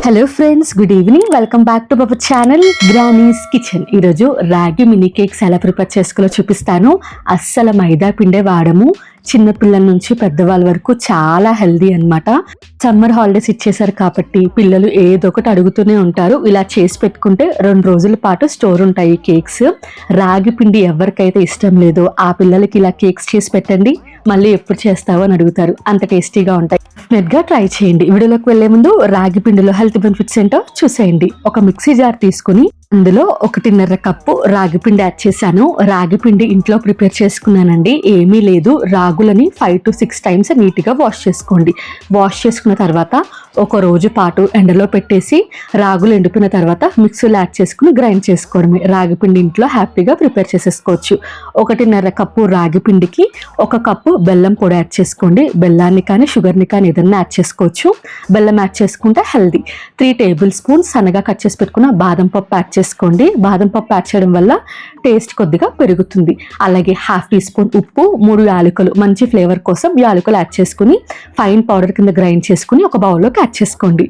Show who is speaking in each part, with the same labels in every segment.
Speaker 1: Hello friends, good evening. Welcome back to our channel granny's kitchen. ఈరోజు రాగి mini cakes ఎలా prepare చేసుకోవాలో చూపిస్తాను. అస్సలు మైదా పిండే వాడము. చిన్నపిల్లల నుంచి పెద్దవాళ్ళ వరకు చాలా హెల్దీ అన్నమాట. సమ్మర్ హాలిడేస్ ఇచ్చేసారు కాబట్టి పిల్లలు ఏదో ఒకటి అడుగుతూనే ఉంటారు. ఇలా చేసి పెట్టుకుంటే 2 రోజుల పాటు స్టోర్ ఉంటాయి కేక్స్. రాగి పిండి ఎవరికైతే ఇష్టం లేదో ఆ పిల్లలకి ఇలా కేక్స్ చేసి పెట్టండి, మళ్ళీ ఎప్పుడు చేస్తావో అని అడుగుతారు. అంత టేస్టీగా ఉంటాయి. డెఫినెట్గా ట్రై చేయండి. వీడియోలోకి వెళ్లే ముందు రాగి పిండిలో హెల్త్ బెనిఫిట్స్ ఏంటో చూసేయండి. ఒక మిక్సీ జార్ తీసుకుని అందులో 1.5 కప్పు రాగి పిండి యాడ్ చేశాను. రాగి పిండి ఇంట్లో ప్రిపేర్ చేసుకున్నానండి. ఏమీ లేదు, రాగులని 5 to 6 టైమ్స్ నీట్గా వాష్ చేసుకోండి. వాష్ చేసుకున్న తర్వాత ఒక రోజు పాటు ఎండలో పెట్టేసి రాగులు ఎండిపోయిన తర్వాత మిక్సీలో యాడ్ చేసుకుని గ్రైండ్ చేసుకోవడమే. రాగి పిండి ఇంట్లో హ్యాపీగా ప్రిపేర్ చేసేసుకోవచ్చు. 1.5 కప్పు రాగి పిండికి 1 కప్పు బెల్లం పొడి యాడ్ చేసుకోండి. బెల్లాన్ని కానీ షుగర్ని కానీ ఏదైనా యాడ్ చేసుకోవచ్చు. బెల్లం యాడ్ చేసుకుంటే హెల్దీ. 3 టేబుల్ స్పూన్స్ సన్నగా కట్ చేసి పెట్టుకున్న బాదం పప్పు యాడ్ చేసుకోండి. బాదం పప్పు యాడ్ చేయడం వల్ల టేస్ట్ కొద్దిగా పెరుగుతుంది. అలాగే 1/2 టీ స్పూన్ ఉప్పు, 3 యాలకులు మంచి ఫ్లేవర్ కోసం యాలకులు యాడ్ చేసుకుని ఫైన్ పౌడర్ కింద గ్రైండ్ చేసుకుని ఒక బౌల్లోకి యాడ్ చేసుకోండి.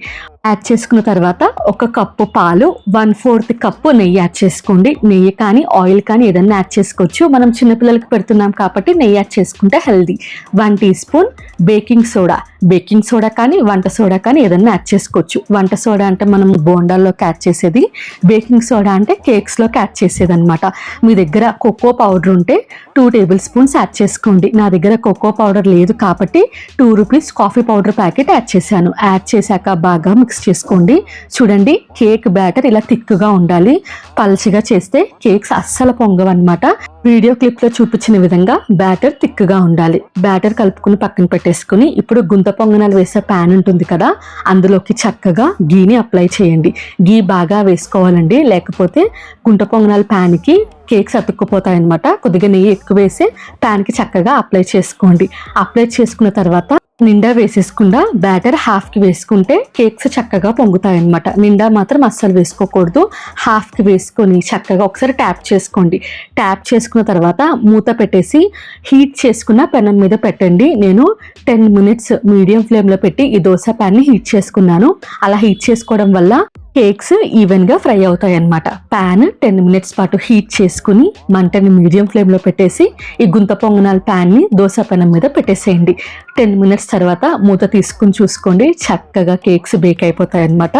Speaker 1: యాడ్ చేసుకున్న తర్వాత 1 కప్పు పాలు, 1/4 కప్పు నెయ్యి యాడ్ చేసుకోండి. నెయ్యి కానీ ఆయిల్ కానీ ఏదన్నా యాడ్ చేసుకోవచ్చు. మనం చిన్నపిల్లలకి పెడుతున్నాం కాబట్టి నెయ్యి యాడ్ చేసుకుంటే healthy. 1 teaspoon baking soda, baking soda కానీ వంట సోడా కానీ ఏదన్నా యాడ్ చేసుకోవచ్చు. వంట సోడా అంటే మనం బోండాల్లోకి యాడ్ చేసేది, బేకింగ్ సోడా అంటే కేక్స్లోకి యాడ్ చేసేది అనమాట. మీ దగ్గర కోకో పౌడర్ ఉంటే 2 టేబుల్ స్పూన్స్ యాడ్ చేసుకోండి. నా దగ్గర కోకో పౌడర్ లేదు కాబట్టి 2 rupees coffee powder packet add చేశాను. యాడ్ చేశాక బాగా మిక్స్ చేసుకోండి. చూడండి, కేక్ బ్యాటర్ ఇలా థిక్గా ఉండాలి. పల్చగా చేస్తే కేక్స్ అస్సలు పొంగవన్నమాట. వీడియో క్లిప్ లో చూపించిన విధంగా బ్యాటర్ థిక్గా ఉండాలి. బ్యాటర్ కలుపుకుని పక్కన పెట్టేసుకుని ఇప్పుడు గుంత పొంగనాలు వేసే ప్యాన్ ఉంటుంది కదా, అందులోకి చక్కగా గీని అప్లై చేయండి. గీ బాగా వేసుకోవాలండి, లేకపోతే గుంట పొంగనాల ప్యాన్కి కేక్స్ అతుక్కుపోతాయి అనమాట. కొద్దిగా నెయ్యి ఎక్కువ వేసి ప్యాన్కి చక్కగా అప్లై చేసుకోండి. అప్లై చేసుకున్న తర్వాత నిండా వేసేసుకుండా బ్యాటర్ హాఫ్కి వేసుకుంటే కేక్స్ చక్కగా పొంగుతాయి అనమాట. నిండా మాత్రం అస్సలు వేసుకోకూడదు. హాఫ్కి వేసుకొని చక్కగా ఒకసారి ట్యాప్ చేసుకోండి. ట్యాప్ చేసుకున్న తర్వాత మూత పెట్టేసి హీట్ చేసుకున్న పెనం మీద పెట్టండి. నేను 10 మినిట్స్ మీడియం ఫ్లేమ్లో పెట్టి ఈ దోశ ప్యాన్ని హీట్ చేసుకున్నాను. అలా హీట్ చేసుకోవడం వల్ల కేక్స్ ఈవెన్గా ఫ్రై అవుతాయి అన్నమాట. ప్యాన్ 10 మినిట్స్ పాటు హీట్ చేసుకుని మంటని మీడియం ఫ్లేమ్లో పెట్టేసి ఈ గుంత పొంగనాల ప్యాన్ని దోశ పెనం మీద పెట్టేసేయండి. 10 మినిట్స్ తర్వాత మూత తీసుకుని చూసుకోండి, చక్కగా కేక్స్ బేక్ అయిపోతాయి అన్నమాట.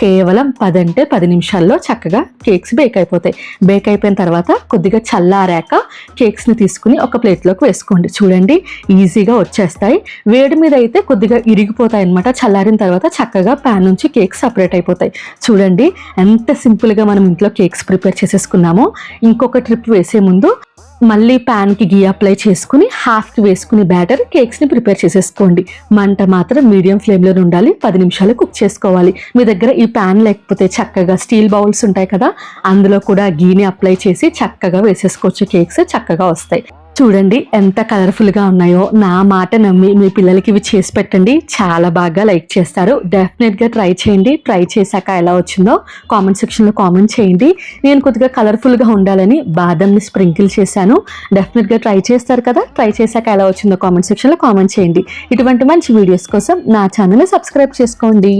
Speaker 1: కేవలం 10 నిమిషాల్లో చక్కగా కేక్స్ బేక్ అయిపోతాయి. బేక్ అయిపోయిన తర్వాత కొద్దిగా చల్లారాక కేక్స్ని తీసుకుని ఒక ప్లేట్లోకి వేసుకోండి. చూడండి, ఈజీగా వచ్చేస్తాయి. వేడి మీద అయితే కొద్దిగా ఇరిగిపోతాయి అన్నమాట. చల్లారిన తర్వాత చక్కగా ప్యాన్ నుంచి కేక్స్ సపరేట్ అయిపోతాయి. చూడండి ఎంత సింపుల్గా మనం ఇంట్లో కేక్స్ ప్రిపేర్ చేసేసుకున్నామో. ఇంకొక ట్రిప్ వేసే ముందు మళ్ళీ ప్యాన్కి గీ అప్లై చేసుకుని హాఫ్కి వేసుకుని బ్యాటర్ కేక్స్ని ప్రిపేర్ చేసేసుకోండి. మంట మాత్రం మీడియం ఫ్లేమ్లో ఉండాలి. 10 నిమిషాలు కుక్ చేసుకోవాలి. మీ దగ్గర ఈ ప్యాన్ లేకపోతే చక్కగా స్టీల్ బౌల్స్ ఉంటాయి కదా, అందులో కూడా గీని అప్లై చేసి చక్కగా వేసేసుకోవచ్చు. కేక్స్ చక్కగా వస్తాయి. చూడండి ఎంత కలర్ఫుల్గా ఉన్నాయో. నా మాట నమ్మి మీ పిల్లలకి ఇవి చేసి పెట్టండి, చాలా బాగా లైక్ చేస్తారు. డెఫినెట్గా ట్రై చేయండి. ట్రై చేశాక ఎలా వచ్చిందో కామెంట్ సెక్షన్లో కామెంట్ చేయండి. నేను కొద్దిగా కలర్ఫుల్గా ఉండాలని బాదంని స్ప్రింకిల్ చేశాను. డెఫినెట్గా ట్రై చేస్తారు కదా. ట్రై చేశాక ఎలా వచ్చిందో కామెంట్ సెక్షన్లో కామెంట్ చేయండి. ఇటువంటి మంచి వీడియోస్ కోసం నా ఛానల్ని సబ్స్క్రైబ్ చేసుకోండి.